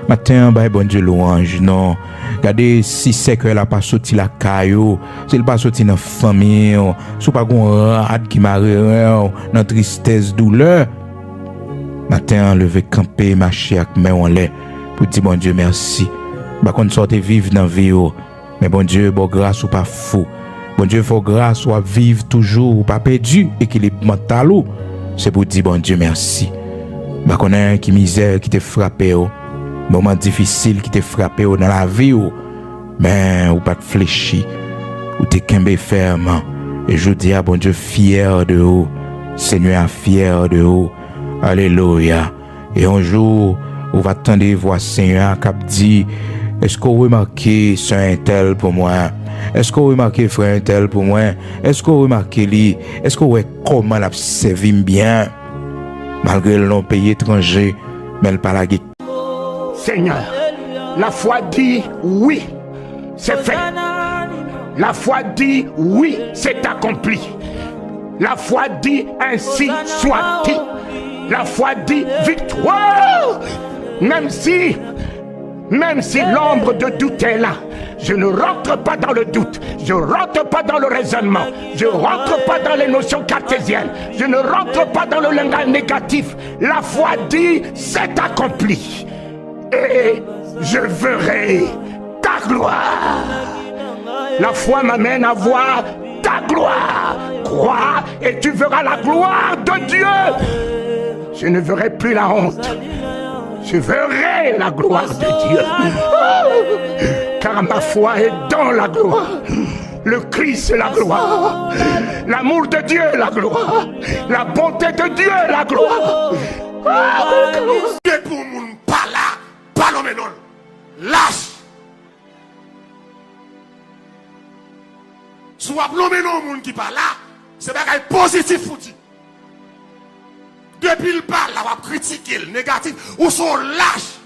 Matin, bah, bon Dieu, louange, non. Regardez, si c'est que elle a pas sorti la caillou, si elle pas sorti dans la famille, si pas qu'on rade qui m'a dans tristesse, douleur. Matin, lever camper, marcher avec main en l'air, pour dire bon Dieu, merci. Bah, qu'on sorte vivre dans la vie, mais bon Dieu, bon grâce ou pas fou. Bon Dieu, faut grâce ou vivre toujours ou pas perdu, équilibre mental ou. C'est pour dire bon Dieu, merci. Bah, qu'on a un qui misère qui te frappé, moment difficile qui te frappé dans la vie, mais ou pas de fléchi, ou te kembe ferme. Et je dis à bon Dieu, fier de vous, Seigneur fier de vous. Alléluia. Et un jour, on va attendre voir Seigneur qui dit, est-ce qu'on remarque c'est un tel pour moi? Est-ce qu'on remarque frère un tel pour moi? Est-ce qu'on remarque lui? Est-ce qu'on voit comment l'a servi bien? Malgré le pays étranger, mais elle parle à Seigneur, la foi dit oui, c'est fait. La foi dit oui, c'est accompli. La foi dit ainsi soit-il. La foi dit victoire. Même si l'ombre de doute est là, je ne rentre pas dans le doute, je ne rentre pas dans le raisonnement, je ne rentre pas dans les notions cartésiennes, je ne rentre pas dans le langage négatif. La foi dit c'est accompli. Et je verrai ta gloire. La foi m'amène à voir ta gloire. Crois et tu verras la gloire de Dieu. Je ne verrai plus la honte. Je verrai la gloire de Dieu. Car ma foi est dans la gloire. Le Christ est la gloire. L'amour de Dieu est la gloire. La bonté de Dieu est la gloire. Et pour mon pas là, pas l'homme non. Lâche. Soit l'homme non, moun qui pas là, c'est bagay positif pour dire. Depuis le parle, on va critiquer le négatif, ou sont lâches.